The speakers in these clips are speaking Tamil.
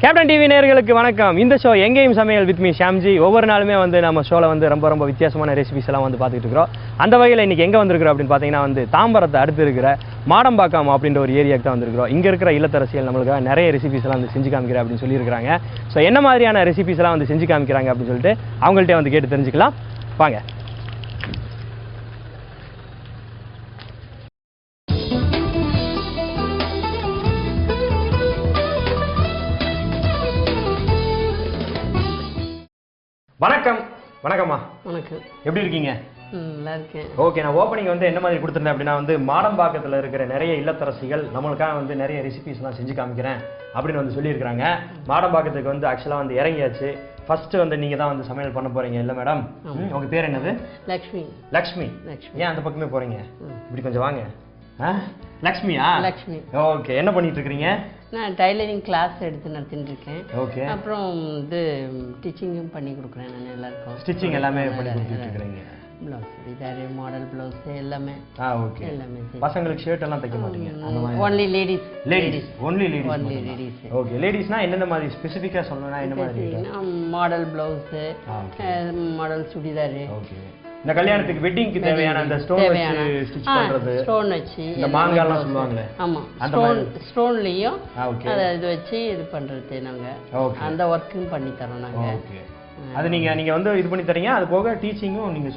கேப்டன் டிவி நேயர்களுக்கு வணக்கம். இந்த ஷோ எங்கேயும் சமையல் வித் மீ ஷாம்ஜி. ஒவ்வொரு நாளுமே நம்ம ஷோவில் ரொம்ப வித்தியாசமான ரெசிபிஸ் எல்லாம் பார்த்துட்டு இருக்கிறோம். அந்த வகையில் இன்றைக்கி எங்கே வந்திருக்கிறோம் அப்படின்னு பார்த்தீங்கன்னா தாம்பரத்தை அடுத்து இருக்கிற மாடம்பாக்கம் அப்படின்ற ஒரு ஏரியாவுக்கு தான் வந்திருக்கிறோம். இங்கே இருக்கிற இல்லத்தரசிகள் நம்மளுக்கு நிறைய ரெசிபிஸ் எல்லாம் செஞ்சு காமிக்கிறேன் அப்படின்னு சொல்லியிருக்காங்க. ஸோ என்ன மாதிரியான ரெசிபிஸ் எல்லாம் செஞ்சு காமிக்கிறாங்க அப்படின்னு சொல்லிட்டு அவங்கள்ட்ட கேட்டு தெரிஞ்சுக்கலாம் வாங்க. வணக்கம். வணக்கம்மா. வணக்கம். எப்படி இருக்கீங்க? நல்லா இருக்கேன். ஓகே, நான் ஓப்பனிங் என்ன மாதிரி கொடுத்துருந்தேன் அப்படின்னா மாடம்பாக்கத்தில் இருக்கிற நிறைய இல்லத்தரசிகள் நம்மளுக்காக நிறைய ரெசிபிஸ்லாம் செஞ்சு காமிக்கிறேன் அப்படின்னு சொல்லியிருக்காங்க. மாடம்பாக்கத்துக்கு ஆக்சுவலாக இறங்கியாச்சு. ஃபர்ஸ்ட் நீங்கள் தான் சமையல் பண்ண போறீங்க இல்லை மேடம்? உங்க பேர் என்னது? லக்ஷ்மி. லக்ஷ்மி. ஏன் அந்த பக்கமே போறீங்க? இப்படி கொஞ்சம் வாங்க. லக்ஷ்மியா? லக்ஷ்மி. ஓகே, என்ன பண்ணிட்டு இருக்கீங்க? நான் டைலரிங் கிளாஸ் எடுத்து நடத்திட்டு இருக்கேன். ஓகே. அப்புறம் டீச்சிங்கும் பண்ணி கொடுக்குறேன். நான் எல்லாருக்கும் ஸ்டிச்சிங் எல்லாமே பண்ணி கொடுத்துட்டு இருக்கீங்க. ப்ளவுஸ், சுடிதார், மாடல் ப்ளவுஸ் எல்லாமே. ஓகே. எல்லாமே. பசங்களுக்கு ஷர்ட் எல்லாம் தைக்க மாட்டீங்க? Only ladies. Only ladies. Only ladies. Okay. லேடிஸ்னா என்னென்ன மாதிரி ஸ்பெசிஃபிக்கா சொல்லணும்னா என்ன மாதிரி? Model blouse, model churidar. Okay. இந்த கல்யாணத்துக்கு வெட்டிங்க்கு தேவையான அந்த ஸ்டோன் வச்சு ஸ்டிட்ச் பண்றது, ஸ்டோன் வச்சு இந்த மாங்காலாம் சொல்லுவாங்களே. ஆமா, ஸ்டோன்லயும் இது வச்சு இது பண்றது நாங்க. அந்த வர்க்கும் பண்ணி தரோம் நாங்க. ஓகே. அது நீங்க இது பண்ணி தரீங்க. அது போக டீச்சிங்கும் நீங்க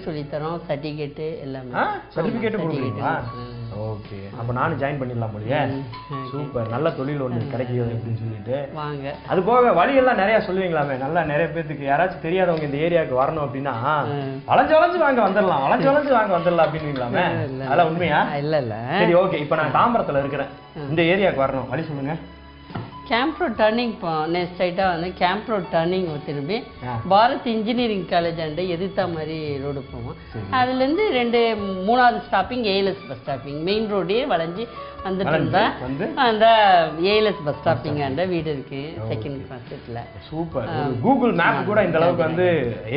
சொல்லி தரோம். சர்டிபிகேட் எல்லாமே. சர்டிபிகேட் கொடுக்குறீங்களா? ஓகே. அப்ப நானும் ஜாயின் பண்ணிடலாம் போலயே. சூப்பர். நல்ல தொழில் ஒன்று கிடைக்குது அப்படின்னு சொல்லிட்டு வாங்க. அது போக வழியெல்லாம் நிறைய சொல்லுவீங்களாமே. நல்லா நிறைய பேருக்கு யாராச்சும் தெரியாதவங்க இந்த ஏரியாவுக்கு வரணும் அப்படின்னா வளைஞ்சு வாங்க வந்துடலாம், வளைஞ்சு வாங்க வந்துடலாம் அப்படின்னுங்களாமே. அதெல்லாம் உண்மையா? இல்ல இல்ல. சரி, ஓகே. இப்ப நான் தாம்பரத்துல இருக்கிறேன். இந்த ஏரியாவுக்கு வரணும், வழி சொல்லுங்க. கேம்ப் ரோட் டர்னிங் ஸ்ட்ரைட்டாக கேம்ப் ரோட் டர்னிங் திரும்பி பாரத் இன்ஜினியரிங் காலேஜ் அண்டு எதிர்த்தா மாதிரி ரோடு போவோம். அதுலேருந்து மூணாவது stopping ALS bus stopping. Main ரோடே வளைஞ்சி வந்துட்டு இருந்தா அந்த ஏஎல்எஸ் பஸ் ஸ்டாப்பிங் அந்த வீடு இருக்கு. செகண்ட் கிளாஸ்ல. சூப்பர். கூகுள் மேப் கூட இந்த அளவுக்கு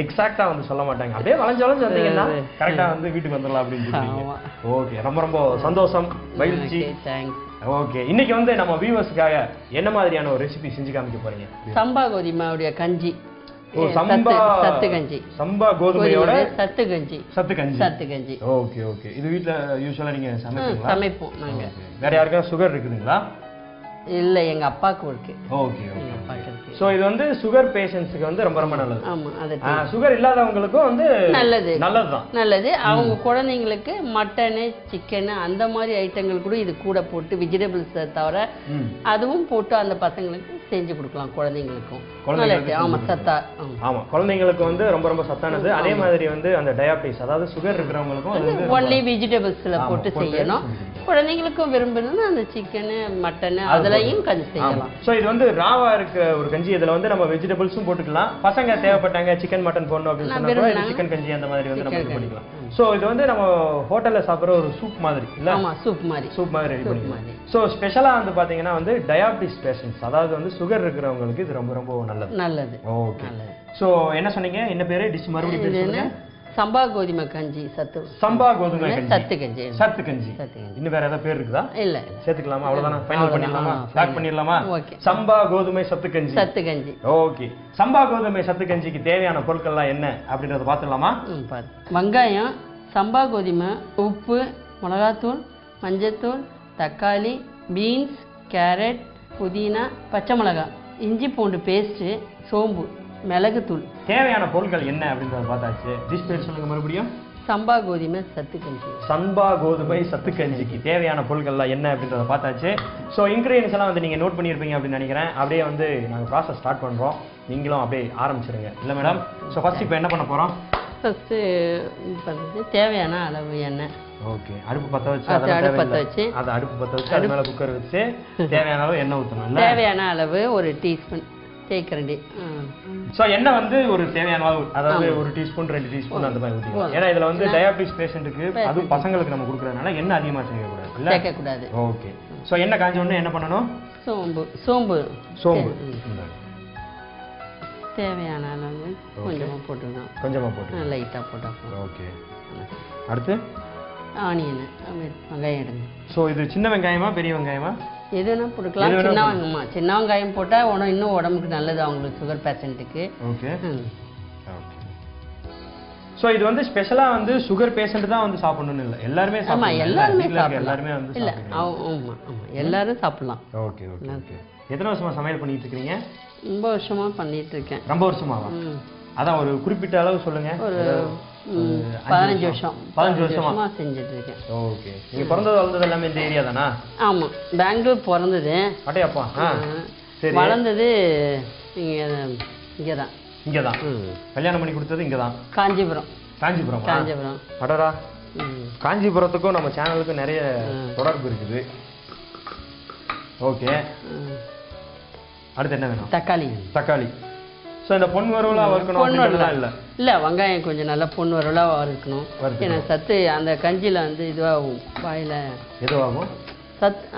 எக்ஸாக்டா சொல்ல மாட்டாங்க. அப்படியே வளைஞ்சு வந்தீங்கன்னா கரெக்டா வீட்டுக்கு வந்துடலாம் அப்படின்னு சொல்லுவீங்க. ஓகே, ரொம்ப சந்தோஷம், மகிழ்ச்சி. தேங்க்ஸ். ஓகே. இன்னைக்கு நம்ம வியூவர்ஸ்க்காக என்ன மாதிரியான ஒரு ரெசிபி செஞ்சு காமிக்க போறீங்க? சம்பா கோதுமையோட கஞ்சி. சத்து கஞ்சி. சம்பா கோதுமையோட சத்து கஞ்சி. Okay okay. இது வீட்ல யூசுவலா நீங்க சமைப்போம் நாங்க. வேற யாருக்காவது சுகர் இருக்குதுங்களா? இல்ல, எங்க அப்பாக்கு இருக்கு. Okay okay. சோ இது சுகர் பேஷண்ட்ஸ்க்கு ரொம்ப நல்லது. ஆமா, அது சுகர் இல்லாதவங்களுக்கும் நல்லதுதான். நல்லது. அவங்க குழந்தைங்களுக்கு மட்டன், சிக்கன் அந்த மாதிரி ஐட்டங்கள் கூட இது கூட போட்டு வெஜிடபிள்ஸ் தவிர அதுவும் போட்டு அந்த பசங்களுக்கு செஞ்சு கொடுக்கலாம். குழந்தைங்களுக்கும் ஆமா சத்தா. ஆமா, குழந்தைங்களுக்கு ரொம்ப சத்தானது. அதே மாதிரி அந்த டயாபிட்டிஸ், அதாவது சுகர் இருக்கிறவங்களுக்கும் ஒன்லி வெஜிடபிள்ஸ்ல போட்டு செய்யணும். குழந்தைங்களுக்கும் விரும்பணும்னா அந்த சிக்கன், மட்டன் அதெல்லாம் கஞ்சி செய்யலாம். சோ இது ராவா இருக்க ஒரு கஞ்சி. இதுல நம்ம வெஜிடபிள்ஸும் போட்டுக்கலாம். பசங்க தேவைப்பட்டாங்க சிக்கன் மட்டன் போடணும் அப்படின்னு சொன்னா சிக்கன் கஞ்சி அந்த மாதிரி நம்ம பண்ணிக்கலாம். சோ இது நம்ம ஹோட்டல்ல சாப்பிடுற ஒரு சூப் மாதிரி இல்ல? ஆமா, சூப் மாதிரி ரெடி பண்ணிக்கலாம். சோ ஸ்பெஷலா பாத்தீங்கன்னா டயாபிட்டிஸ் பேஷண்ட்ஸ், அதாவது சுகர் இருக்கிறவங்களுக்கு இது ரொம்ப நல்லது. ஓகே. சோ என்ன சொன்னீங்க? என்ன பேரு டிஷ்? மறுபடியும் சொல்லுங்க. சம்பா கோதுமை கஞ்சி. சம்பா கோதுமை கஞ்சி. சத்து கஞ்சி. இன்னும் வேற ஏதாவது பேர் இருக்குதா? இல்ல, சேர்த்துக்கலாமா? அவ்வளவுதானே? ஃபைனல் பண்ணிடலாமா? ஸ்டார்ட் பண்ணிடலாமா? ஓகே. சம்பா கோதுமை சத்து கஞ்சி. ஓகே. சம்பா கோதுமை சத்து கஞ்சிக்கு தேவையான பொருட்கள்லாம் என்ன அப்படின்றத பார்த்துடலாமா? வெங்காயம், சம்பா கோதுமை, உப்பு, மிளகாத்தூள், மஞ்சத்தூள், தக்காளி, பீன்ஸ், கேரட், புதினா, பச்சை மிளகாய், இஞ்சி பூண்டு பேஸ்ட்டு, சோம்பு, மிளகுத்தூள். தேவையான பொருட்கள் என்ன அப்படின்றத பார்த்தாச்சு. டிஷ் பேர் சொல்லுங்க மறுபடியும். சம்பா கோதுமை சத்து கஞ்சி. சம்பா கோதுமை சத்து கஞ்சிக்கு தேவையான பொருட்கள்லாம் என்ன அப்படின்றத பார்த்தாச்சு. ஸோ இன்க்ரீடியன்ஸ் எல்லாம் நீங்கள் நோட் பண்ணியிருப்பீங்க அப்படின்னு நினைக்கிறேன். அப்படியே நாங்கள் ப்ராசஸ் ஸ்டார்ட் பண்ணுறோம். நீங்களும் அப்படியே ஆரம்பிச்சிருங்க இல்லை மேடம்? ஸோ ஃபர்ஸ்ட் இப்போ என்ன பண்ண போகிறோம்? ஃபர்ஸ்ட்டு தேவையான அளவு எண்ணெய். ஓகே. அடுப்பு பற்ற வச்சு அது மேலே குக்கர் வச்சு தேவையான அளவு எண்ணெய் ஊற்றணும். தேவையான அளவு ஒரு டீஸ்பூன் தேய்க்கரண்டி. ஸோ எண்ணெய் ஒரு தேவையான அளவு, அதாவது ஒரு டீஸ்பூன் 2 டீஸ்பூன் அந்த மாதிரி ஊற்றிக்கலாம். ஏன்னா இதில் டயாபிட்டிஸ் பேஷண்ட்டுக்கு, அதுவும் பசங்களுக்கு நம்ம கொடுக்குறதுனால எண்ணெய் அதிகமாக சேர்க்கக்கூடாது. ஓகே. ஸோ எண்ணெய் காஞ்ச உடனே என்ன பண்ணணும்? சோம்பு தேவையான அளவு கொஞ்சமாக போட்டுருக்கோம். லைட்டாக போட்டால். ஓகே. அடுத்து ஆனியன், வெங்காயம் எடுங்க. ஸோ இது சின்ன வெங்காயமா பெரிய வெங்காயமா? எது வேணா போட்டுக்கலாம். சின்ன வெங்காயம் போட்டால் இன்னும் உடம்புக்கு நல்லது அவங்களுக்கு, சுகர் பேஷண்ட்டுக்கு. ஓகே. ஸோ இது வந்து ஸ்பெஷலாக வந்து சுகர் பேஷண்ட் தான் வந்து சாப்பிடணும்னு இல்லை, எல்லாருமே சாப்பிடலாம். எல்லாருமே வந்து இல்லை. ஆமாம் எல்லாரும் சாப்பிடலாம். Okay okay okay. எத்தனை வருஷமா சமையல் பண்ணிட்டு இருக்கீங்க? ரொம்ப வருஷமா பண்ணிட்டு இருக்கேன். ரொம்ப வருஷமாவா? அதான் ஒரு குறிப்பிட்ட அளவு சொல்லுங்க. ஒரு 15 வருஷம். 15 வருஷமா செஞ்சுட்டு இருக்கேன். ஓகே. நீங்க பிறந்தது வளர்ந்தது எல்லாமே இந்த ஏரியா தானா? ஆமாம், பெங்களூர் பிறந்தது. அடையாப்பா. சரி. வளர்ந்தது இங்கே தான். இங்கே தான் கல்யாணம் பண்ணி கொடுத்தது? இங்கே தான், காஞ்சிபுரம். காஞ்சிபுரம். அடரா, காஞ்சிபுரத்துக்கும் நம்ம சேனலுக்கும் நிறைய தொடர்பு இருக்குது. ஓகே. அடுத்து என்ன வேணும்? தக்காளி. ஸோ இந்த பொன் வறுவலாக வறுக்கணும் இல்லை? இல்லை, வெங்காயம் கொஞ்சம் நல்லா பொன் வறுவலாக வறுக்கணும். ஏன்னா சத்து அந்த கஞ்சியில் வந்து இதுவாகும், வாயில் எதுவாகும்,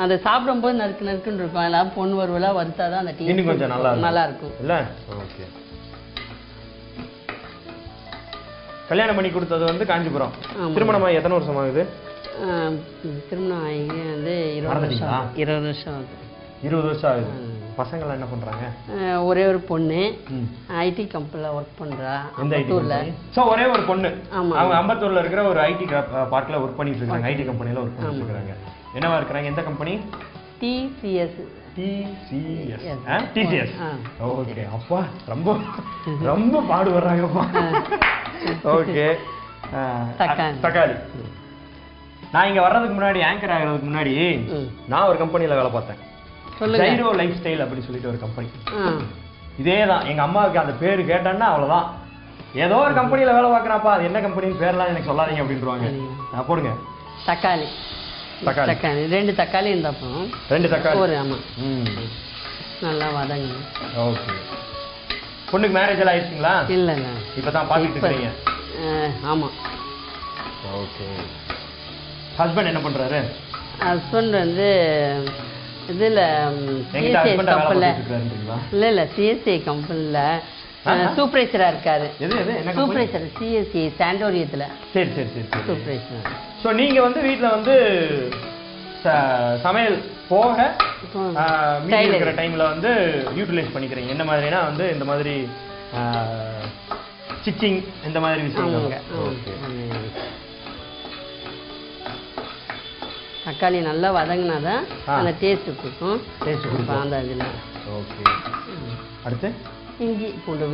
அதை சாப்பிடும்போது நறுக்குன்னு இருக்கும். அதெல்லாம் பொன் வறுவலாக வறுத்தா தான் அந்த டீ கொஞ்சம் நல்லா இருக்கும் இல்லை? ஓகே. கல்யாணம் பண்ணி கொடுத்தது வந்து காஞ்சிபுரம். திருமணமாக எத்தனை வருஷம் ஆகுது? திருமணம் ஆகி வந்து 20 வருஷம் ஆகுது. 20 வருஷம் ஆகுது. பசங்களாம் என்ன பண்றாங்க? ஒரே ஒரு பொண்ணு ஐடி கம்பெனியில் ஒர்க் பண்றா. அம்பத்தூர்ல. ஸோ ஒரே ஒரு பொண்ணு, அவங்க அம்பத்தூர்ல இருக்கிற ஒரு ஐடி பார்க்ல ஒர்க் பண்ணிட்டு இருக்காங்க, ஐடி கம்பெனியில் ஒர்க் பண்ணிட்டு இருக்காங்க. என்னவா இருக்கிறாங்க? எந்த கம்பெனி? TCS. ஓகே. அப்பா ரொம்ப ரொம்ப பாடுபடுறாங்கப்பா. ஓகே. தக்காளி. நான் இங்க வர்றதுக்கு முன்னாடி, ஆங்கர் ஆகிறதுக்கு முன்னாடி நான் ஒரு கம்பெனியில் வேலை பார்த்தேன். ஜைரோ லைஃப் ஸ்டைல் அப்படி சொல்லிட்டு ஒரு கம்பெனி. இதே தான், எங்க அம்மாவுக்கு அந்த பேரு கேட்டேன்னா அவ்வளவுதான், ஏதோ ஒரு கம்பெனியில் வேலை பார்க்குறாப்பா, அது என்ன கம்பெனின்னு பேர்லாம் எனக்கு சொல்லாதீங்க அப்படின்றாங்க. போடுங்க. தக்காளி. 2 தக்காளி இருந்தாப்போ 2 தக்காளி ஒரு. ஆமாம், நல்லா வதங்க. ஓகே. பொண்ணுக்கு மேரேஜ் எல்லாம் ஆயிடுச்சுங்களா? இல்லைங்க, இப்போ தான் பார்த்துட்டு இருக்கீங்க. ஆமாம். ஓகே. ஹஸ்பண்ட் என்ன பண்ணுறாரு? ஹஸ்பண்ட் வந்து இதில் சிஎஸ்ஐ கம்பெனியில், இல்லை சிஎஸ்ஐ கம்பெனியில் சூப்பர்வைசராக இருக்காரு. சூப்பர்வைசர் சிஎஸ்ஐ சாண்டோரியத்தில். சரி. சூப்பர்வைசர். ஸோ நீங்கள் வந்து வீட்டில் வந்து சமையல் போக மீதி இருக்கிற டைமில் வந்து யூட்டிலைஸ் பண்ணிக்கிறீங்க. என்ன மாதிரினா வந்து இந்த மாதிரி ஸ்டிச்சிங் இந்த மாதிரி விஷயம். ஓகே. தக்காளி நல்லா வதங்கினா தான் அந்த டேஸ்ட்டு கொடுக்கும். அந்த இதில். ஓகே. அடுத்து இஞ்சி பூண்டு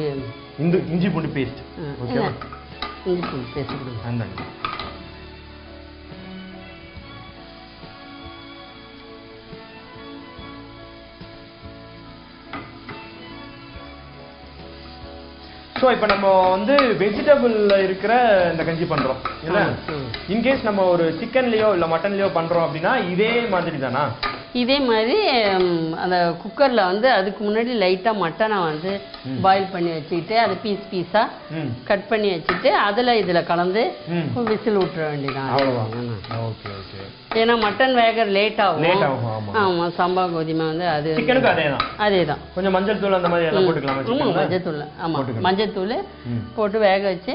பேஸ்ட். ஓகே. இஞ்சி பூண்டு பேஸ்ட் கொடுங்க. அந்த ஸோ இப்போ நம்ம வந்து வெஜிடபிளில் இருக்கிற இந்த கஞ்சி பண்ணுறோம் இல்லை? இன்கேஸ் நம்ம ஒரு சிக்கன்லேயோ இல்லை மட்டன்லேயோ பண்ணுறோம் அப்படின்னா இதே மாதிரி தானா? இதே மாதிரி அந்த குக்கரில் வந்து அதுக்கு முன்னாடி லைட்டாக மட்டனை வந்து பாயில் பண்ணி வச்சுக்கிட்டு அதை பீஸாக கட் பண்ணி வச்சுட்டு இதில் கலந்து விசில் விட்டுற வேண்டியதான். Okay okay. ஏன்னா மட்டன் வேக லேட் ஆகும். ஆமாம், சம்பா கோதுமை வந்து அது அதே தான். கொஞ்சம் மஞ்சள் தூள் அந்த மாதிரி எல்லாம் போட்டுக்கலாம். ஆமாம், மஞ்சத்தூள். ஆமாம், மஞ்சத்தூள் போட்டு வேக வச்சு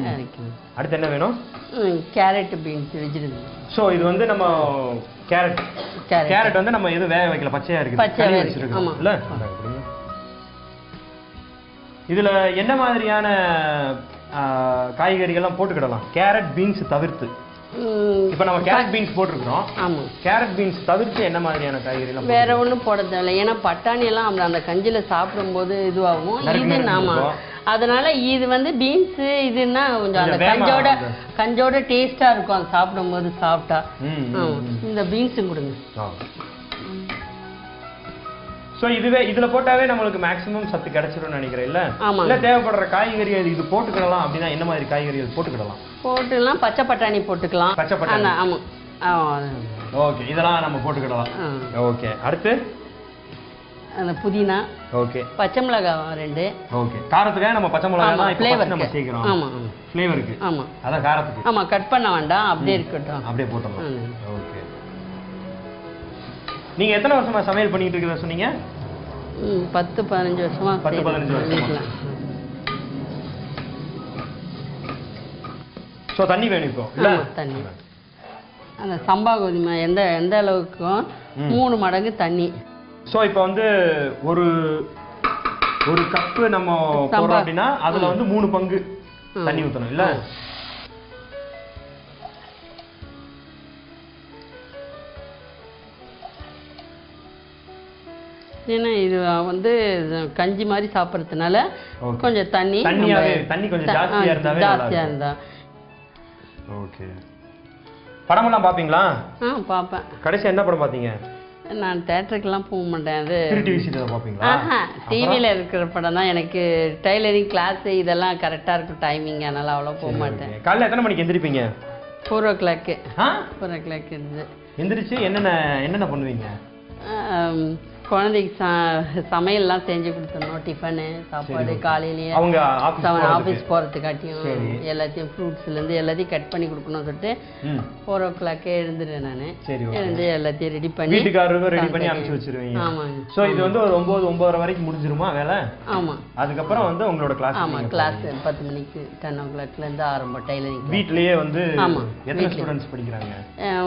இறக்கணும். அடுத்து என்ன வேணும்? Carrot, beans, vegetable. ஸோ இது வந்து நம்ம கேரட் வந்து நம்ம எதுவும் வேக வைக்கல, பச்சையாக இருக்குது. ஆமாம். இல்லை, இதில் என்ன மாதிரியான காய்கறிகள்லாம் போட்டுக்கிடலாம் கேரட் பீன்ஸ் தவிர்த்து? இப்போ நம்ம கேரட் பீன்ஸ் போட்டிருக்கிறோம். ஆமாம். கேரட் பீன்ஸ் தவிர்த்து என்ன மாதிரியான காய்கறிலாம்? வேற ஒன்றும் போட தேவையில்லை. ஏன்னா பட்டாணி எல்லாம் அந்த கஞ்சியில் சாப்பிடும்போது இதுவாகும். இது ஆமாம், அதனால இது வந்து பீன்ஸ் இதுன்னா கொஞ்சம் அந்த கஞ்சோட டேஸ்டா இருக்கும். அது சாப்பிடும்போது சாப்பிட்டா. இந்த பீன்ஸும் கொடுங்க. ஸோ இதில் போட்டாவே நம்மளுக்கு மேக்ஸிமம் சத்து கிடைச்சிடும்னு நினைக்கிறேன். இல்லை தேவைப்படுற காய்கறிகள் இது போட்டுக்கிடலாம் அப்படின்னா என்ன மாதிரி காய்கறிகள் போட்டுக்கலாம்? பச்சை பட்டாணி போட்டுக்கலாம். பச்சை பட்டாணி. ஆமாம். ஓகே, இதெல்லாம் நம்ம போட்டுக்கிடலாம். ஓகே. அடுத்து அந்த புதினா. ஓகே. பச்சை மிளகாய் 2. ஓகே. காரத்துக்காக நம்ம பச்சை மிளகாய் தான் ஃப்ளேவர் நம்ம சேர்க்கிறோம். ஆமாம், ஃப்ளேவருக்கு. ஆமாம், அதான் காரத்துக்கு. ஆமாம், கட் பண்ண வேண்டாம், அப்படியே இருக்கட்டும். அப்படியே போட்டுடலாம். ஓகே. நீங்க எத்தனை வருஷமா சமையல் பண்ணிட்டு இருக்கீங்க சொன்னீங்க? 10-15 வருஷமா. 10-15 வருஷமா. ஸோ தண்ணி வேணும் இப்போ? இல்லை, தண்ணி. அந்த சம்பா கோதுமை எந்த எந்த அளவுக்கும் 3 மடங்கு தண்ணி. ஸோ இப்போ வந்து ஒரு ஒரு கப்பு நம்ம போடுறோம் அப்படின்னா அதுல வந்து 3 பங்கு தண்ணி ஊற்றணும் இல்லை? ஏன்னா இது வந்து கஞ்சி மாதிரி சாப்பிட்றதுனால கொஞ்சம் தண்ணி கொஞ்சம் ஜாஸ்தியாக இருந்தா. ஓகே. படமெல்லாம் பார்ப்பீங்களா? பார்ப்பேன். கடைசி என்ன படம் பார்த்தீங்க? நான் தேட்டருக்கெல்லாம் போக மாட்டேன். அது பார்ப்பீங்களா? டிவியில் இருக்கிற படம் தான். எனக்கு டைலரிங் கிளாஸ் இதெல்லாம் கரெக்டாக இருக்கும் டைமிங், அதனால அவ்வளோ போக மாட்டேன். காலையில் எத்தனை மணிக்கு எந்திரிப்பீங்க? 4 o'clock. 4 o'clock இருந்து எந்திரிச்சு என்னென்ன பண்ணுவீங்க? குழந்தைக்கு சமையல்லாம் செஞ்சு கொடுத்துடணும். டிஃபனு சாப்பாடு காலையிலேயே அவங்க ஆஃபீஸ் போகிறதுக்காட்டியும் எல்லாத்தையும் ஃப்ரூட்ஸ்லேருந்து எல்லாத்தையும் கட் பண்ணி கொடுக்கணும்னு சொல்லிட்டு 4 o'clock எழுந்துடுவேன். நான் எழுந்து எல்லாத்தையும் ரெடி பண்ணி வீட்டுக்காரருக்கு ரெடி பண்ணி அனுப்பிச்சு வச்சிருவீங்க. ஆமாங்க. ஸோ இது வந்து ஒரு 9-9:30 வரைக்கும் முடிஞ்சிருமா வேலை? ஆமாம். அதுக்கப்புறம் வந்து உங்களோட கிளாஸ்? ஆமாம், கிளாஸ் 10 மணிக்கு 10 o'clockலேருந்து ஆரம்பம் டைலரிங். வீட்லேயே வந்து எத்தனை ஸ்டூடெண்ட்ஸ் படிக்கிறாங்க?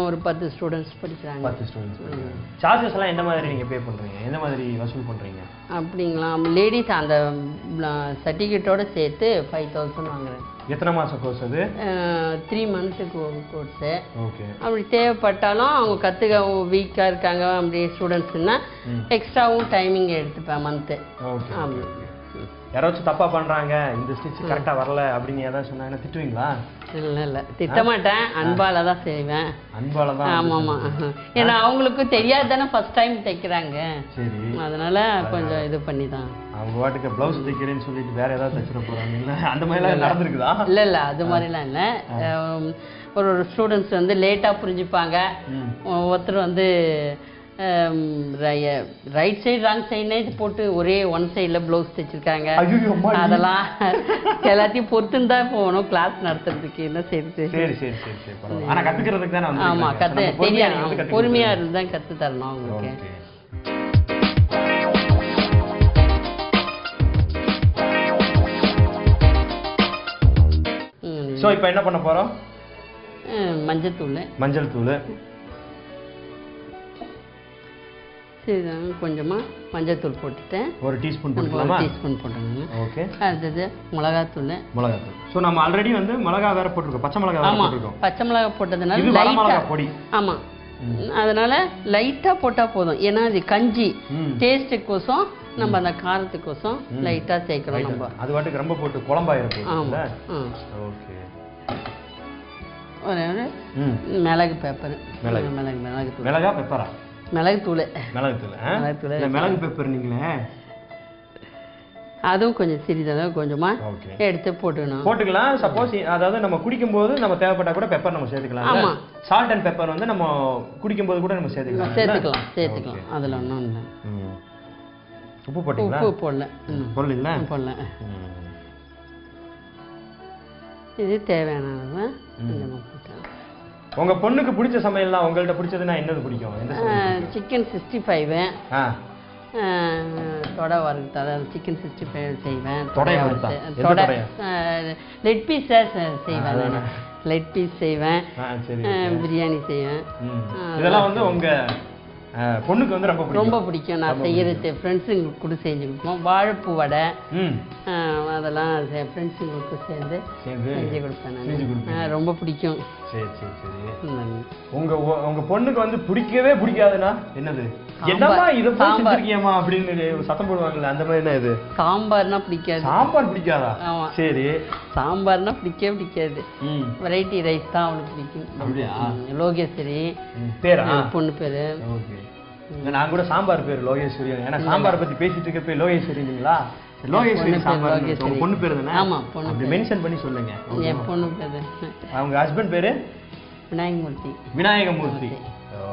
ஒரு 10 ஸ்டூடெண்ட்ஸ் படிக்கிறாங்க. 10 ஸ்டூடெண்ட்ஸ். சார்ஜஸ் எல்லாம் எந்த மாதிரி நீங்கள் பே பண்ணுறீங்க? எந்த மாதிரி வசூல் பண்ணுறீங்க? அப்படிங்களா? லேடிஸ் அந்த சர்டிஃபிகேட்டோட சேர்த்து 5,000 வாங்குறேன். எத்தனை மாதம் கோர்ஸ் அது? 3 months கோர்ஸு. ஓகே. அப்படி தேவைப்பட்டாலும் அவங்க கற்றுக்க வீக்காக இருக்காங்க அப்படி ஸ்டூடெண்ட்ஸ்னா எக்ஸ்ட்ராவும் டைமிங் எடுத்துப்பேன் மந்த்து. ஓகே. ஆமாம். யாராச்சும் தப்பாக பண்ணுறாங்க, இந்த ஸ்டிச் கரெக்டாக வரல அப்படின்னு ஏதாவது சொன்னாங்கன்னா திட்டுவீங்களா? இல்லை திட்டமாட்டேன், அன்பால தான் செய்வேன். அன்பால தான்? ஆமாம். ஏன்னா அவங்களுக்கும் தெரியாது தானே, ஃபர்ஸ்ட் டைம் தைக்கிறாங்க. சரி. அதனால கொஞ்சம் இது பண்ணி தான். அவங்க வாட்டுக்கு ப்ளவுஸ் தைக்கிறேன்னு சொல்லிட்டு வேற ஏதாவது தைச்சிட போகிறாங்க, அந்த மாதிரிலாம் நடந்துருக்குதா? இல்லை அது மாதிரிலாம் இல்லை. ஒரு ஸ்டூடெண்ட்ஸ் வந்து லேட்டாக புரிஞ்சுப்பாங்க. ஒருத்தர் வந்து ரைட் சைடு ராங் சைடுனே போட்டு ஒரே ஒன் சைடில் ப்ளவுஸ் தைச்சிருக்காங்க. அதெல்லாம் எல்லாத்தையும் பொறுத்துன்னு தான் போகணும் கிளாஸ் நடத்துறதுக்கு. என்ன செய்யுது? சரி சரி சரி சரி. ஆனால் கற்றுக்கிறதுக்கு தானே? ஆமாம், தெரியாது. பொறுமையாக இருந்து தான் கற்று தரணும் அவங்களுக்கு. ஸோ இப்போ என்ன பண்ண போகிறோம்? மஞ்சள் தூள் சரிதாங்க. கொஞ்சமாக மஞ்சள்தூள் போட்டுட்டேன். 1 டீஸ்பூன் போட்டுக்கலாமா? 1 டீஸ்பூன் போட்டுருங்க. ஓகே. அடுத்தது மிளகாத்தூள். ஸோ நம்ம ஆல்ரெடி வந்து மிளகா வேற போட்டிருக்கோம், பச்சை மிளகா போட்டிருக்கோம். பச்சை மிளகா போட்டதுனால லைட்டாக பொடி. ஆமாம், அதனால லைட்டாக போட்டால் போதும். ஏன்னா அது கஞ்சி டேஸ்ட்டுக்கோசம் நம்ம அந்த காரத்துக்கோசம் லைட்டாக சேர்க்கிறோம் நம்ம. அது வாட்டுக்கு ரொம்ப போட்டு குழம்பாயிரும். ஆமாம். ஓகே. ஒரு மிளகு பெப்பர். மிளகா பெப்பரா? மிளகுத்தூள். மிளகு பெப்பர் நீங்களே அதுவும் கொஞ்சம் சிறிதளவு கொஞ்சமாக எடுத்து போட்டுக்கலாம். சப்போஸ் அதாவது நம்ம குடிக்கும்போது நம்ம தேவைப்பட்டா கூட பெப்பர் நம்ம சேர்த்துக்கலாம். ஆமாம், சால்ட் அண்ட் பெப்பர் வந்து நம்ம குடிக்கும்போது கூட நம்ம சேர்த்துக்கலாம். அதில் ஒன்றும் இல்லை. உப்பு போட்டீங்களா? உப்பு போடல. இது தேவையானது கொஞ்சமாக போட்டேன். உங்க பொண்ணுக்கு பிடிச்ச சமையல்லாம் உங்கள்ட்ட பிடிச்சதுன்னா என்னது பிடிக்கும்? சிக்கன் 65. தொடை வறுத்து, அதாவது சிக்கன் 65 செய்வேன். லெட் பீஸ் செய்வேன். லெட் பீஸ் செய்வேன். பிரியாணி செய்வேன். இதெல்லாம் வந்து உங்க பொண்ணுக்கு வந்து ரொம்ப பிடிக்கும். நான் செய்யறது ஃப்ரெண்ட்ஸுங்களுக்கு கூட செஞ்சு கொடுப்போம். வாழைப்பூ வடை அதெல்லாம் ஃப்ரெண்ட்ஸுங்களுக்கு சேர்ந்து செஞ்சு கொடுப்பேன் நான். ரொம்ப பிடிக்கும். சரி சரி சரி. உங்க பொண்ணுக்கு வந்து பிடிக்கவே பிடிக்காதுன்னா என்னது? என்னமா இதை செஞ்சிருக்கியம்மா அப்படின்னு சத்தம் போடுவாங்கல்ல, அந்த மாதிரி என்ன இது? சாம்பார்னா பிடிக்காது. சாம்பார் பிடிக்காதா? ஆமா. சரி. சாம்பார்னா பிடிக்கவே பிடிக்காது. வெரைட்டி ரைஸ் தான் அவளுக்கு பிடிக்கும். அப்படியா? லோகேஸ்வரி பேரா? பொண்ணு பேரு. நான் கூட சாம்பார் பேர் லோகேஸ்வரி. ஏன்னா சாம்பார் பத்தி பேசிட்டு இருக்கப்ப லோகேஸ்வரிங்களா? லோகேஸ்வரி சாம்பார். உங்க பொண்ணு பேரு தானே? ஆமா, பொண்ணு. அப்படி மென்ஷன் பண்ணி சொல்லுங்க. என் பொண்ணு பேரு. அவங்க ஹஸ்பண்ட் பேரு விநாயகமூர்த்தி.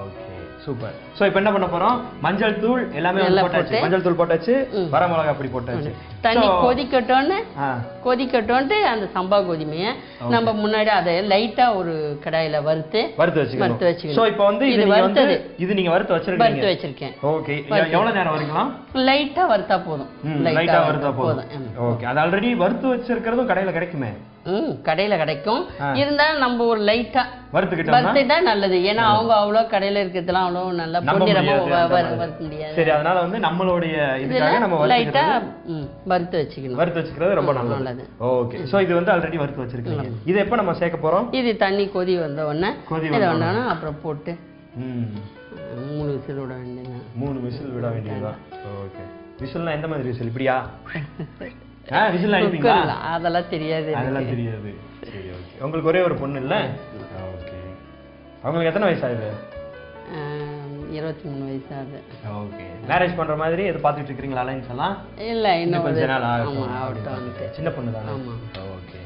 Okay, super. சோ இப்போ என்ன பண்ண போறோம்? மஞ்சள் தூள் எல்லாமே போட்டாச்சு. மஞ்சள் தூள் போட்டாச்சு, வர மிளகாய் பொடி போட்டாச்சு. தண்ணி கொதிக்கட்டோன்னு அந்த சம்பா கோதுமையை நம்ம முன்னாடி அதை லைட்டா ஒரு கடாயில வறுத்து வச்சுக்கணும். சோ இப்போ வந்து இது நீங்க வறுத்து வச்சிருக்கேன். ஓகே. எவ்வளவு நேரம் வறுக்கலாம்? லைட்டா வறுத்தா போதும். லைட்டா வறுத்தா போதும். ஓகே. அது ஆல்ரெடி வறுத்து வச்சிருக்கிறதும் கடையில கிடைக்குமே? கடையில கிடைக்கும். இருந்தாலும் நம்ம ஒரு லைட்டா வறுத்துக்கிட்டா நல்லது. ஏன்னா அவங்க அவ்வளோ கடையில இருக்கிறதுலாம் அவ்வளோ நல்லா பொன்னிறமா வறுக்க முடியாது. சரி, அதனால வந்து நம்மளுடைய இதுக்காக நம்ம லைட்டா வறுத்து வச்சுக்கிறது ரொம்ப நல்லது. ஓகே, சோ இது வந்து ஆல்ரெடி வறுத்து வச்சிருக்கீங்க. இது எப்ப நம்ம சேர்க்க போறோம்? இது தண்ணி கொதி வந்த உடனே அப்புறம் போட்டு 3 விசில் விட வேண்டியது. 3 விசில் விட வேண்டியதுதான். ஓகே, விசில்னா எந்த மாதிரி விசில்? இப்படியா? விசில் அடிப்பீங்களா? அதெல்லாம் தெரியாது. சரி, ஓகே. உங்களுக்கு ஒரே ஒரு பொண்ணு இல்ல? ஓகே. அவங்களுக்கு எத்தனை வயசு ஆகுது? 23 வயசு ஆகுது. ஓகே. மேரேஜ் பண்ற மாதிரி எது பாத்துட்டு இருக்கீங்களா? அலைன்ஸ் எல்லாம் இல்ல, இன்னும் கொஞ்ச நாள் ஆகும். சின்ன பொண்ணு தானே? ஓகே.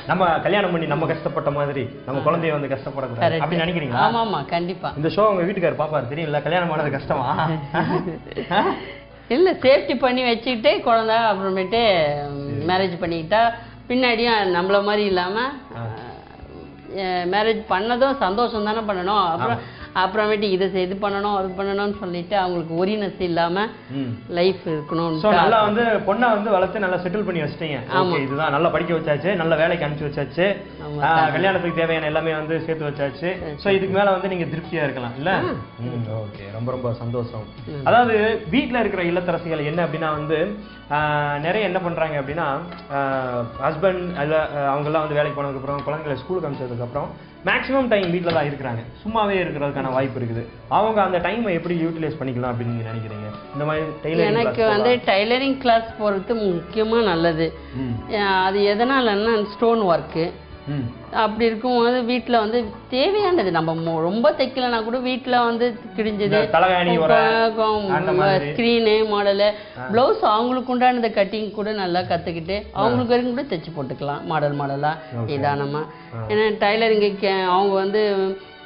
நம்ம கல்யாணம் பண்ணி நம்ம கஷ்டப்பட்ட மாதிரி நம்ம குழந்தைய வந்து கஷ்டப்படக்கூடாது அப்படி நினைக்கிறீங்களா? ஆமா, கண்டிப்பா. இந்த ஷோ உங்க வீட்டுக்காரர் பாப்பாரு தெரியும்ல, கல்யாணம் பண்ணது கஷ்டமா? இல்லை, சேஃப்டி பண்ணி வச்சுக்கிட்டு குழந்தை அப்புறமேட்டு மேரேஜ் பண்ணிக்கிட்டா பின்னாடியும் நம்மள மாதிரி இல்லாமல் மேரேஜ் பண்ணதும் சந்தோஷம் தானே பண்ணணும். அப்புறமேட்டு இதை இது பண்ணணும் அது பண்ணணும்னு சொல்லிட்டு அவங்களுக்கு ஒரினஸ் இல்லாமல் லைஃப் இருக்கணும். நல்லா வந்து பொண்ணை வந்து வளர்த்து நல்லா செட்டில் பண்ணி வச்சிட்டீங்க. ஓகே, இதுதான் நல்லா படிக்க வச்சாச்சு, நல்ல வேலைக்கு அனுப்பிச்சு வச்சாச்சு, கல்யாணத்துக்கு தேவையான எல்லாமே வந்து சேர்த்து வச்சாச்சு. ஸோ இதுக்கு மேலே வந்து நீங்கள் திருப்தியாக இருக்கலாம் இல்லை? ஓகே, ரொம்ப ரொம்ப சந்தோஷம். அதாவது வீட்டில் இருக்கிற இல்லத்தரசிகள் என்ன அப்படின்னா வந்து நிறைய என்ன பண்ணுறாங்க அப்படின்னா ஹஸ்பண்ட் அவங்கெல்லாம் வந்து வேலைக்கு போனதுக்கப்புறம் குழந்தைகளை ஸ்கூலுக்கு அனுப்பிச்சதுக்கப்புறம் மேக்ஸிமம் டைம் வீட்டில் தான் இருக்கிறாங்க, சும்மாவே இருக்கிறதுக்கான வாய்ப்பு இருக்குது. அவங்க அந்த டைமை எப்படி யூட்டிலைஸ் பண்ணிக்கலாம் அப்படின்னு நீங்கள் நினைக்கிறீங்க? இந்த மாதிரி டைலரிங் எனக்கு வந்து டைலரிங் கிளாஸ் போகிறது முக்கியமாக நல்லது. அது எதனாலன்னா ஸ்டோன் ஒர்க்கு அப்படி இருக்கும்போது வீட்டில் வந்து தேவையானது நம்ம ரொம்ப தைக்கலனா கூட வீட்டில் வந்து கிழிஞ்சது ஸ்க்ரீனு மாடலு ப்ளவுஸ் அவங்களுக்கு உண்டானது கட்டிங் கூட நல்லா கற்றுக்கிட்டு அவங்களுக்கு வரைக்கும் கூட தைச்சி போட்டுக்கலாம் மாடலாக நிதானமாக. ஏன்னா டைலரிங்கு அவங்க வந்து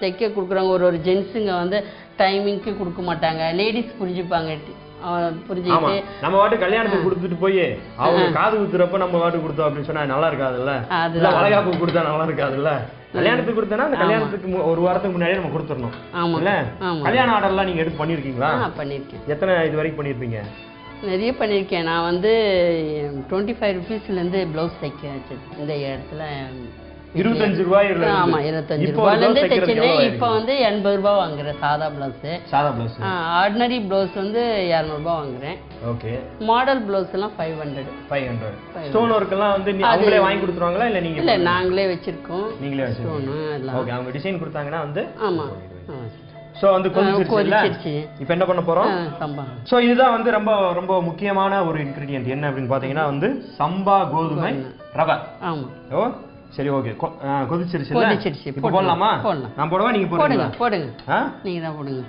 தைக்க கொடுக்குறவங்க ஒரு ஜென்ஸுங்க வந்து டைமிங்க்கு கொடுக்க மாட்டாங்க, லேடிஸ் புரிஞ்சுப்பாங்க. புரிஞ்சுக்கிட்டு நம்ம வாட்டு கல்யாணத்துக்கு கொடுத்துட்டு போய் அவங்க காது குத்துறப்ப நம்ம வாட்டு கொடுத்தோம் அப்படின்னு சொன்னா நல்லா இருக்காதுல்ல, வளைகாப்பு கொடுத்தா நல்லா இருக்காதுல்ல. கல்யாணத்துக்கு கொடுத்தனா அந்த கல்யாணத்துக்கு ஒரு வாரத்துக்கு முன்னாடியே நம்ம கொடுத்துடணும் இல்ல? கல்யாண ஆர்டர்லாம் நீங்க எடுத்து பண்ணிருக்கீங்களா? பண்ணிருக்கேன். எத்தனை இது வரைக்கும் பண்ணிருப்பீங்க? நிறைய பண்ணியிருக்கேன். நான் வந்து 25 rupeesலேருந்து ப்ளவுஸ் தைக்க வச்சது இந்த இடத்துல 25 ரூபாய். ஆமா, 25 ரூபாயிலேருந்து தைச்சிருந்தேன். இப்போ வந்து 80 ரூபாய் வாங்குறேன் சாதா பிளவுஸ். ஆர்டினரி பிளவுஸ் வந்து 200 ரூபாய் வாங்குறேன். ஓகே. மாடல் பிளவுஸ் எல்லாம் 500. ஸ்டோன் ஒர்க் எல்லாம் வந்து அவங்களே வாங்கி கொடுத்துருவாங்களா இல்ல நீங்க? இல்ல, நாங்களே வச்சிருக்கோம். நீங்களே வச்சிருக்கீங்க. ஓகே, அவங்க டிசைன் கொடுத்தாங்கன்னா வந்து ஆமா. சோ வந்து கொதிச்சிருச்சு. இப்போ என்ன பண்ண போறோம்? சம்பா. சோ இதுதான் வந்து ரொம்ப ரொம்ப முக்கியமான ஒரு இன்கிரிடியன்ட். என்ன அப்படின்னு பாத்தீங்கன்னா வந்து சம்பா கோதுமை ரவை. ஆமா. ஓ சரி, ஓகே. கொதிச்சிருச்சு. இப்போ போடலாமா? நான் போடவா நீங்க போடுங்க? போடுங்க. நீங்க தான் போடுங்க.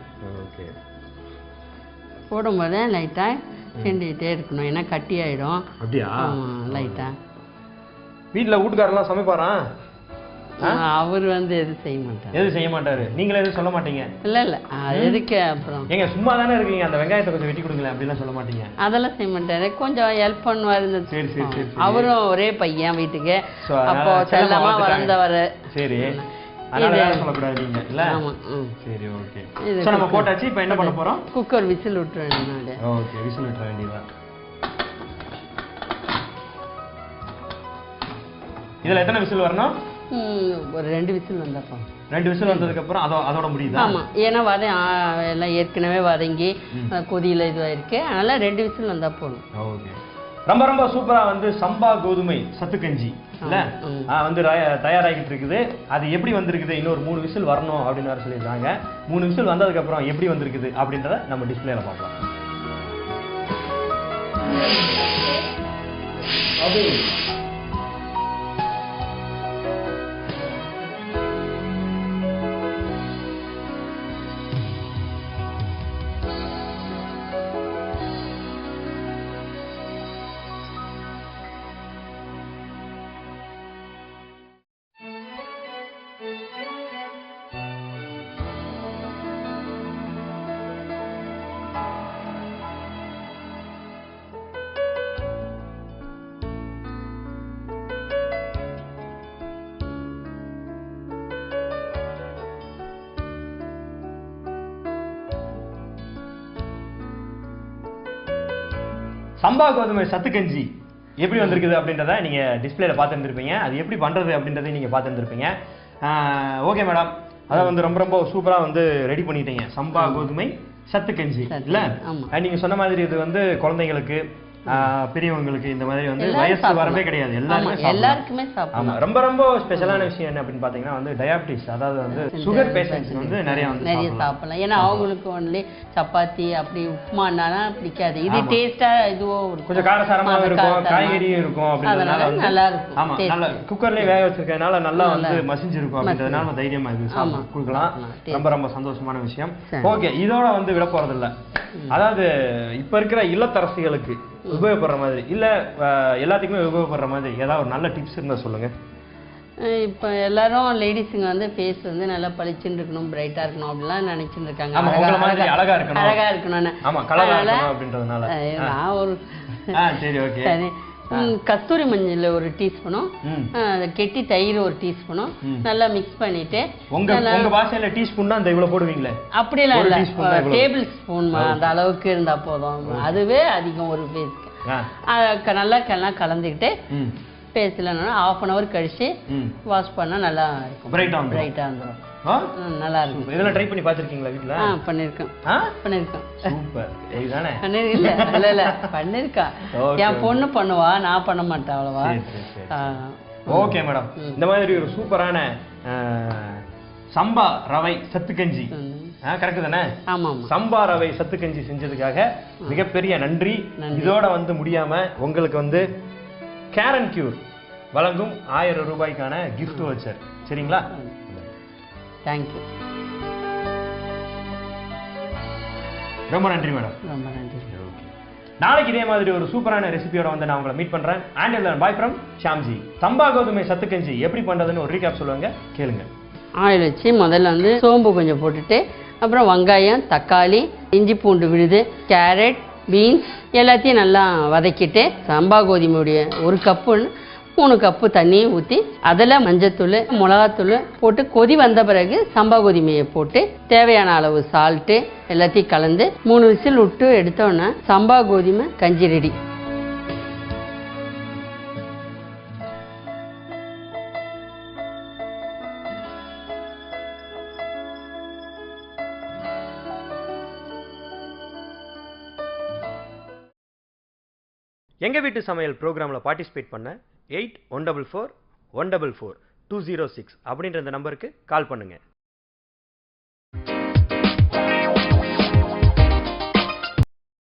ஓகே. போடும்போது லைட்டா கிண்டிட்டே இருக்கணும், ஏன்னா கட்டி ஆயிடும். அப்படியா? லைட்டா. வீட்டுல வீட்டுக்காரெல்லாம் சமைப்பாரா? அவர் வந்து எது செய்ய மாட்டாரு. நீங்களே எதுவும் சொல்ல மாட்டீங்க? இல்ல எதுக்கு அப்புறம் ஏங்க சும்மா தானே இருக்கீங்க, அந்த வெங்காயத்தை கொஞ்சம் வெட்டி கொடுங்களேன் அப்படிலாம் சொல்ல மாட்டீங்க? அதெல்லாம் செய்ய மாட்டாரு, கொஞ்சம் ஹெல்ப் பண்ணுவாரு. சரி. அவரும் ஒரே பையன் வீட்டுக்கு, அப்போ செல்லமா வளர்ந்தவர். சரி, அதனால சொல்லக்கூடாது நீங்க இல்ல? ஆமா. சரி, ஓகே. சோ நம்ம போட்டாச்சு. இப்போ என்ன பண்ண போறோம்? குக்கர் விசில் விட்டுற வேண்டியது. ஓகே, விசில் விட்டுற வேண்டியதுதான். இதுல எத்தனை விசில் வரணும்? ஒரு 2 விசில் வந்தப்போ. 2 விசில் வந்ததுக்கு அப்புறம் அதோட முடியுதா? ஆமா, ஏன்னா எல்லாம் ஏற்கனவே வதங்கி கொதியில இதுவாயிருக்கு, அதனால 2 விசில் வந்தா போதும். ஓகே. ரொம்ப ரொம்ப சூப்பரா வந்து சம்பா கோதுமை சத்து கஞ்சி இல்ல வந்து தயாராகிட்டு இருக்குது. அது எப்படி வந்திருக்குது, இன்னொரு 3 விசில் வரணும் அப்படின்னு சொல்லியிருக்காங்க. 3 விசில் வந்ததுக்கு அப்புறம் எப்படி வந்திருக்குது அப்படின்றத நம்ம டிஸ்பிளேல பார்க்கலாம். சம்பா கோதுமை சத்து கஞ்சி எப்படி வந்திருக்குது அப்படின்றத நீங்க டிஸ்பிளேல பார்த்துருந்துருப்பீங்க. அது எப்படி பண்றது அப்படின்றதையும் நீங்க பார்த்துருந்துருப்பீங்க. ஓகே மேடம், அதான் வந்து ரொம்ப ரொம்ப சூப்பரா வந்து ரெடி பண்ணிட்டீங்க சம்பா கோதுமை சத்து கஞ்சி இல்ல. நீங்க சொன்ன மாதிரி இது வந்து குழந்தைங்களுக்கு பெரியவங்களுக்கு இந்த மாதிரி வந்து வயசு வரவே கிடையாது, எல்லாருக்குமே சாப்பிடலாம். ரொம்ப ரொம்ப ஸ்பெஷலான விஷயம் என்ன அப்படின்னு பாத்தீங்கன்னா வந்து டயாபிட்டிஸ், அதாவது வந்து சுகர் பேஷண்ட்ஸ் வந்து நிறைய சாப்பிடலாம். ஏன்னா அவங்களுக்கு ஒன்லி சப்பாத்தி அப்படி உப்புமானா பிடிக்காது, இது டேஸ்டா இதுவோ கொஞ்சம் காரசாரமாவும் இருக்கும், காய்கறியும் இருக்கும் அப்படின்றதுனால நல்லா இருக்கும். ஆமா, நல்லா குக்கர்லயே வேக வச்சிருக்கனால நல்லா வந்து மசிஞ்சிருக்கும் அப்படின்றதுனால தைரியமா இது கொடுக்கலாம். ரொம்ப ரொம்ப சந்தோஷமான விஷயம். ஓகே, இதோட வந்து விட போறது இல்ல, அதாவது இப்ப இருக்கிற இல்லத்தரசிகளுக்கு உபயோகப்படுற மாதிரி இல்ல எல்லாத்துக்குமே உபயோகப்படுற மாதிரி ஏதாவது ஒரு நல்ல டிப்ஸ் இருந்தா சொல்லுங்க. இப்போ எல்லாரும் லேடிஸுங்க வந்து ஃபேஸ் வந்து நல்லா பளிச்சுன்னு இருக்கணும், பிரைட்டா இருக்கணும் அப்படிலாம் நினைச்சிட்டு இருக்காங்க. அழகா இருக்கணும்னு. நான் ஒரு சரி ஓகே, கஸ்தூரி மஞ்சள் ஒரு டீஸ்பூனும், கெட்டி தயிர் ஒரு டீஸ்பூனும் நல்லா மிக்ஸ் பண்ணிட்டு. உங்க பாஷையில டீஸ்பூன் தான் இவ்வளவு போடுவீங்களே? அப்படிலாம் இல்ல, டேபிள் ஸ்பூன் அந்த அளவுக்கு இருந்தா போதும், அதுவே அதிகம் ஒரு ஃபேஸ்க்கு. நல்லா கலந்துக்கிட்டு ஃபேஸ்ல 1/2 hour கழிச்சு வாஷ் பண்ணா நல்லா இருக்கும், பிரைட்டா வந்துடும், நல்லா இருக்கும். இதெல்லாம் ட்ரை பண்ணி பாத்திருக்கீங்களா வீட்ல? பண்ணிருக்கேன். சூப்பர். இதுதானே? இல்ல பண்ணிருக்கேன். என் பொண்ணு பண்ணுவா, நான் பண்ண மாட்டேன் அவ்வளவா. ஓகே மேடம், இந்த மாதிரி ஒரு சூப்பரான சம்பா ரவை சத்து கஞ்சி, கரெக்ட் தானே? சம்பா ரவை சத்து கஞ்சி செஞ்சதுக்காக மிகப்பெரிய நன்றி. இதோட வந்து முடியாம உங்களுக்கு வந்து கேரன் கியூர் வழங்கும் 1000 ரூபாய்க்கான கிஃப்ட் வச்சர், சரிங்களா? தேங்க்யூ, ரொம்ப நன்றி மேடம். ரொம்ப நன்றி. நாளைக்கு இதே மாதிரி ஒரு சூப்பரான ரெசிபியோட வந்து நான் உங்களை மீட் பண்றேன். And bye from Shamji. சம்பா கோதுமை சத்து கஞ்சி எப்படி பண்றதுன்னு ஒரு ரீகேப் சொல்லுவாங்க, கேளுங்க. ஆயில் வச்சு முதல்ல வந்து சோம்பு கொஞ்சம் போட்டுட்டு, அப்புறம் வெங்காயம், தக்காளி, இஞ்சி பூண்டு விழுது, கேரட், பீன்ஸ் எல்லாத்தையும் நல்லா வதக்கிட்டு, சம்பா கோதுமையுடைய 1 கப்பு 3 கப்பு தண்ணி ஊற்றி அதில் மஞ்சத்தூள், மிளகாத்தூள் போட்டு கொதி வந்த பிறகு சம்பா கோதுமையை போட்டு தேவையான அளவு சால்ட்டு எல்லாத்தையும் கலந்து 3 விசில் விட்டு எடுத்தோன்னா சம்பா கோதுமை கஞ்சி ரெடி. எங்க வீட்டு சமையல் ப்ரோக்ராம்ல பார்ட்டிசிபேட் பண்ண 8144 144 206 அப்படின்ற இந்த நம்பருக்கு கால் பண்ணுங்க.